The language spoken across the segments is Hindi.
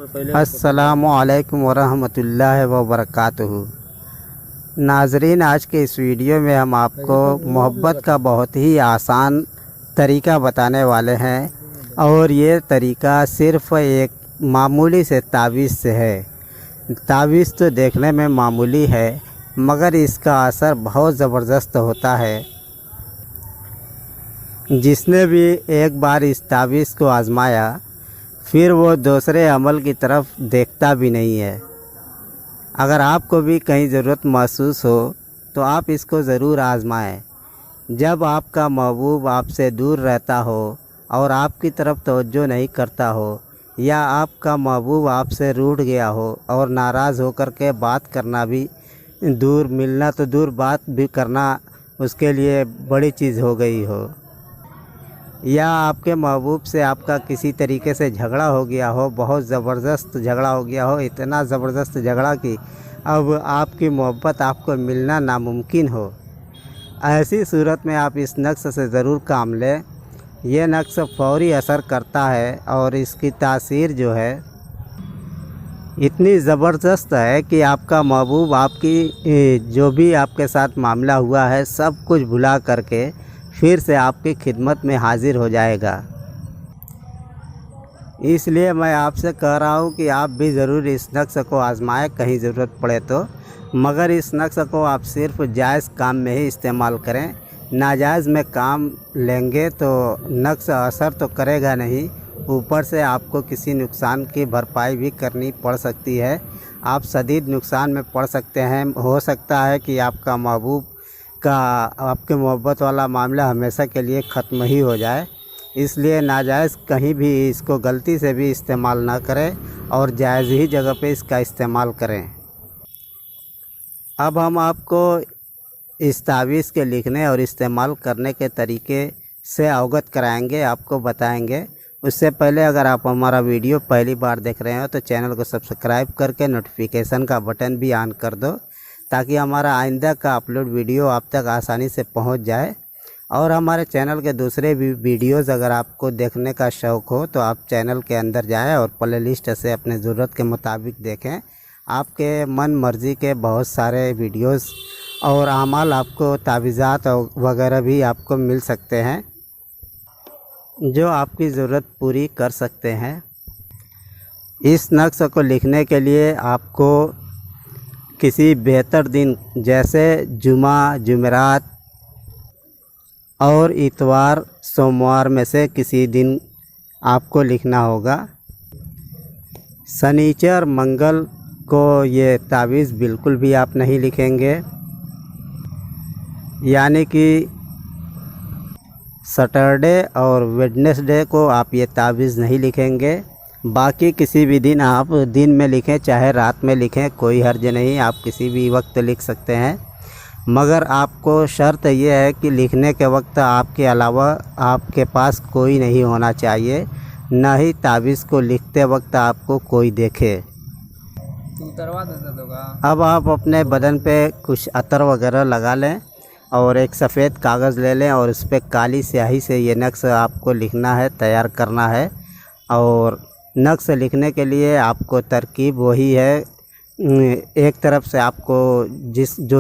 अस्सलामुअलैकुम वरहमतुल्लाहि वबरकातुहू। नाजरीन, आज के इस वीडियो में हम आपको मोहब्बत का बहुत ही आसान तरीका बताने वाले हैं, और ये तरीका सिर्फ़ एक मामूली से तावीज़ से है। तावीज़ तो देखने में मामूली है, मगर इसका असर बहुत ज़बरदस्त होता है। जिसने भी एक बार इस तावीज़ को आज़माया, फिर वो दूसरे अमल की तरफ देखता भी नहीं है। अगर आपको भी कहीं ज़रूरत महसूस हो तो आप इसको ज़रूर आज़माएं। जब आपका महबूब आपसे दूर रहता हो और आपकी तरफ तवज्जो नहीं करता हो, या आपका महबूब आपसे रूठ गया हो और नाराज़ होकर के बात करना भी दूर, मिलना तो दूर, बात भी करना उसके लिए बड़ी चीज़ हो गई हो, या आपके महबूब से आपका किसी तरीके से झगड़ा हो गया हो, बहुत ज़बरदस्त झगड़ा हो गया हो, इतना ज़बरदस्त झगड़ा कि अब आपकी मोहब्बत आपको मिलना नामुमकिन हो। ऐसी सूरत में आप इस नक्श से ज़रूर काम लें। ये नक्श फ़ौरी असर करता है और इसकी तासीर जो है इतनी ज़बरदस्त है कि आपका महबूब आपकी जो भी आपके साथ मामला हुआ है सब कुछ भुला करके फिर से आपकी खिदमत में हाज़िर हो जाएगा। इसलिए मैं आपसे कह रहा हूँ कि आप भी ज़रूर इस नक्श को आज़माएं, कहीं ज़रूरत पड़े तो। मगर इस नक्श को आप सिर्फ़ जायज़ काम में ही इस्तेमाल करें। नाजायज़ में काम लेंगे तो नक्श असर तो करेगा नहीं, ऊपर से आपको किसी नुकसान की भरपाई भी करनी पड़ सकती है। आप शदीद नुकसान में पड़ सकते हैं। हो सकता है कि आपका महबूब का आपके मोहब्बत वाला मामला हमेशा के लिए ख़त्म ही हो जाए। इसलिए नाजायज़ कहीं भी इसको गलती से भी इस्तेमाल ना करें और जायज़ ही जगह पे इसका इस्तेमाल करें। अब हम आपको इस तावीज़ के लिखने और इस्तेमाल करने के तरीके से अवगत कराएंगे, आपको बताएंगे। उससे पहले अगर आप हमारा वीडियो पहली बार देख रहे हो तो चैनल को सब्सक्राइब करके नोटिफिकेशन का बटन भी ऑन कर दो, ताकि हमारा आइंदा का अपलोड वीडियो आप तक आसानी से पहुंच जाए। और हमारे चैनल के दूसरे भी वीडियोज़ अगर आपको देखने का शौक़ हो तो आप चैनल के अंदर जाएं और प्ले लिस्ट से अपने ज़रूरत के मुताबिक देखें। आपके मन मर्ज़ी के बहुत सारे वीडियोज़ और अमाल, आपको तावीज़ात वगैरह भी आपको मिल सकते हैं जो आपकी ज़रूरत पूरी कर सकते हैं। इस नक्श को लिखने के लिए आपको किसी बेहतर दिन जैसे जुमा, जुमेरात और इतवार, सोमवार में से किसी दिन आपको लिखना होगा। शनिचर, मंगल को ये तावीज़ बिल्कुल भी आप नहीं लिखेंगे, यानी कि सैटरडे और वेडनेसडे को आप ये तावीज़ नहीं लिखेंगे। बाकी किसी भी दिन आप दिन में लिखें चाहे रात में लिखें, कोई हर्ज नहीं, आप किसी भी वक्त लिख सकते हैं। मगर आपको शर्त यह है कि लिखने के वक्त आपके अलावा आपके पास कोई नहीं होना चाहिए, न ही तावीज़ को लिखते वक्त आपको कोई देखे। अब आप अपने बदन पे कुछ अतर वगैरह लगा लें और एक सफ़ेद कागज़ ले लें और उस पर काली स्याही से ये नक्श आपको लिखना है, तैयार करना है। और नक्श लिखने के लिए आपको तरकीब वही है, एक तरफ से आपको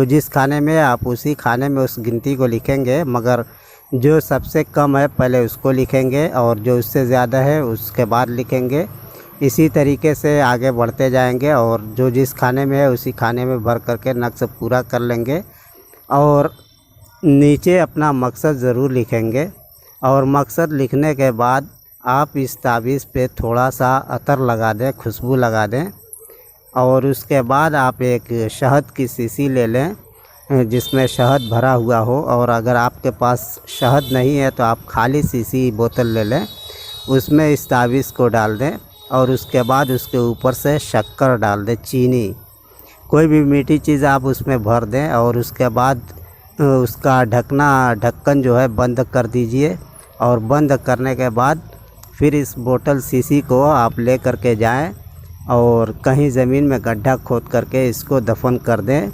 जिस खाने में आप उसी खाने में उस गिनती को लिखेंगे, मगर जो सबसे कम है पहले उसको लिखेंगे और जो उससे ज़्यादा है उसके बाद लिखेंगे। इसी तरीके से आगे बढ़ते जाएंगे और जो जिस खाने में है उसी खाने में भर करके नक्श पूरा कर लेंगे। और नीचे अपना मकसद ज़रूर लिखेंगे, और मकसद लिखने के बाद आप इस तावीज़ पे थोड़ा सा अतर लगा दें, खुशबू लगा दें। और उसके बाद आप एक शहद की शीशी ले लें जिसमें शहद भरा हुआ हो, और अगर आपके पास शहद नहीं है तो आप खाली शीशी बोतल ले लें, उसमें इस तावीज़ को डाल दें और उसके बाद उसके ऊपर से शक्कर डाल दें, चीनी, कोई भी मीठी चीज़ आप उसमें भर दें। और उसके बाद उसका ढक्कन जो है बंद कर दीजिए, और बंद करने के बाद फिर इस बोतल शीशी को आप ले करके जाएं और कहीं ज़मीन में गड्ढा खोद करके इसको दफन कर दें।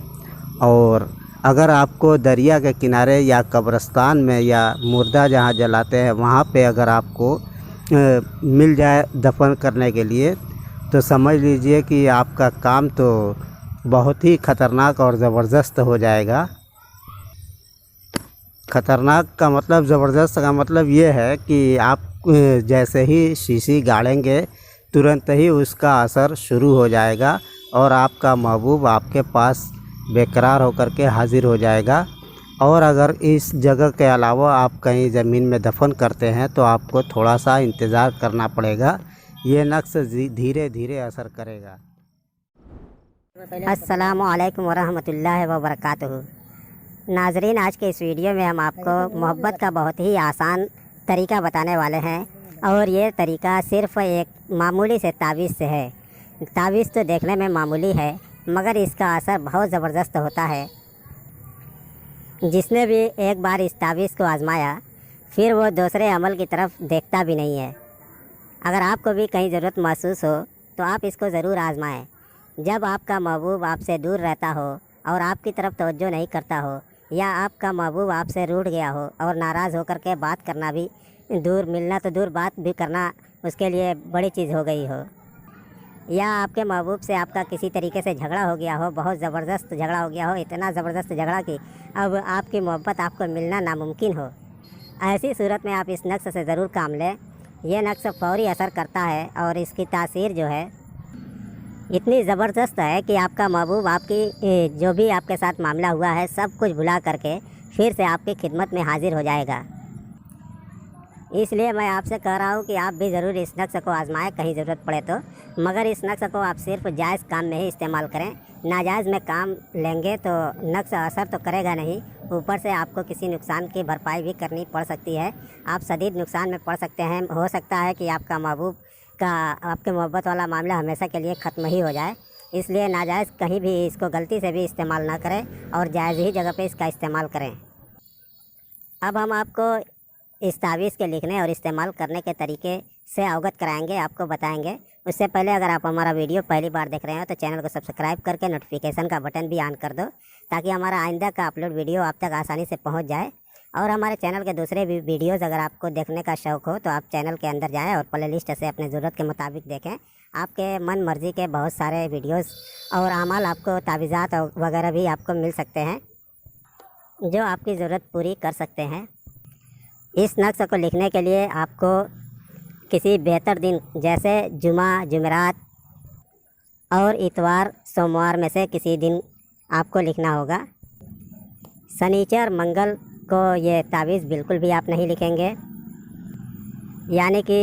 और अगर आपको दरिया के किनारे या कब्रिस्तान में या मुर्दा जहाँ जलाते हैं वहाँ पे अगर आपको मिल जाए दफन करने के लिए, तो समझ लीजिए कि आपका काम तो बहुत ही ख़तरनाक और ज़बरदस्त हो जाएगा। ख़तरनाक का मतलब, ज़बरदस्त का मतलब ये है कि आप जैसे ही शीशी गाड़ेंगे तुरंत ही उसका असर शुरू हो जाएगा और आपका महबूब आपके पास बेकरार होकर के हाज़िर हो जाएगा। और अगर इस जगह के अलावा आप कहीं ज़मीन में दफन करते हैं तो आपको थोड़ा सा इंतज़ार करना पड़ेगा, ये नक्श धीरे धीरे असर करेगा। अस्सलामु अलैकुम वरहमतुल्लाहि वबरकातुहू। नाजरीन, आज के इस वीडियो में हम आपको मोहब्बत का बहुत ही आसान तरीका बताने वाले हैं और ये तरीका सिर्फ़ एक मामूली से तावीज़ से है। तावीज़ तो देखने में मामूली है मगर इसका असर बहुत ज़बरदस्त होता है। जिसने भी एक बार इस तावीज़ को आज़माया फिर वो दूसरे अमल की तरफ देखता भी नहीं है। अगर आपको भी कहीं ज़रूरत महसूस हो तो आप इसको ज़रूर आज़माएं। जब आपका महबूब आपसे दूर रहता हो और आपकी तरफ तवज्जो नहीं करता हो, या आपका महबूब आपसे रूठ गया हो और नाराज़ होकर के बात करना भी दूर, मिलना तो दूर, बात भी करना उसके लिए बड़ी चीज़ हो गई हो, या आपके महबूब से आपका किसी तरीके से झगड़ा हो गया हो, बहुत ज़बरदस्त झगड़ा हो गया हो, इतना ज़बरदस्त झगड़ा कि अब आपकी मोहब्बत आपको मिलना नामुमकिन हो, ऐसी सूरत में आप इस नक्श से ज़रूर काम लें। यह नक्श फ़ौरी असर करता है और इसकी तासीर जो है इतनी ज़बरदस्त है कि आपका महबूब आपकी जो भी आपके साथ मामला हुआ है सब कुछ भुला करके फिर से आपकी खिदमत में हाज़िर हो जाएगा। इसलिए मैं आपसे कह रहा हूँ कि आप भी ज़रूर इस नक्श को आज़माएं कहीं ज़रूरत पड़े तो, मगर इस नक्श को आप सिर्फ जायज़ काम में ही इस्तेमाल करें। नाजायज़ में काम लेंगे तो नक्श असर तो करेगा नहीं, ऊपर से आपको किसी नुकसान की भरपाई भी करनी पड़ सकती है। आप शदीद नुकसान में पड़ सकते हैं। हो सकता है कि आपका महबूब का आपके मोहब्बत वाला मामला हमेशा के लिए ख़त्म ही हो जाए। इसलिए नाजायज़ कहीं भी इसको गलती से भी इस्तेमाल ना करें और जायज़ ही जगह पे इसका इस्तेमाल करें। अब हम आपको इस तावीज़ के लिखने और इस्तेमाल करने के तरीके से अवगत कराएंगे, आपको बताएंगे। उससे पहले अगर आप हमारा वीडियो पहली बार देख रहे हो तो चैनल को सब्सक्राइब करके नोटिफिकेशन का बटन भी ऑन कर दो, ताकि हमारा आइंदा का अपलोड वीडियो आप तक आसानी से पहुंच जाए। और हमारे चैनल के दूसरे भी वीडियोज़ अगर आपको देखने का शौक़ हो तो आप चैनल के अंदर जाएँ और प्ले लिस्ट से अपने ज़रूरत के मुताबिक देखें। आपके मन मर्ज़ी के बहुत सारे वीडियोज़ और अमाल, आपको तावीज़ात वगैरह भी आपको मिल सकते हैं जो आपकी ज़रूरत पूरी कर सकते हैं। इस नक्श को लिखने के लिए आपको किसी बेहतर दिन जैसे जुमा, जुमेरात और इतवार, सोमवार में से किसी दिन आपको लिखना होगा। शनिचर, मंगल को ये तावीज़ बिल्कुल भी आप नहीं लिखेंगे, यानी कि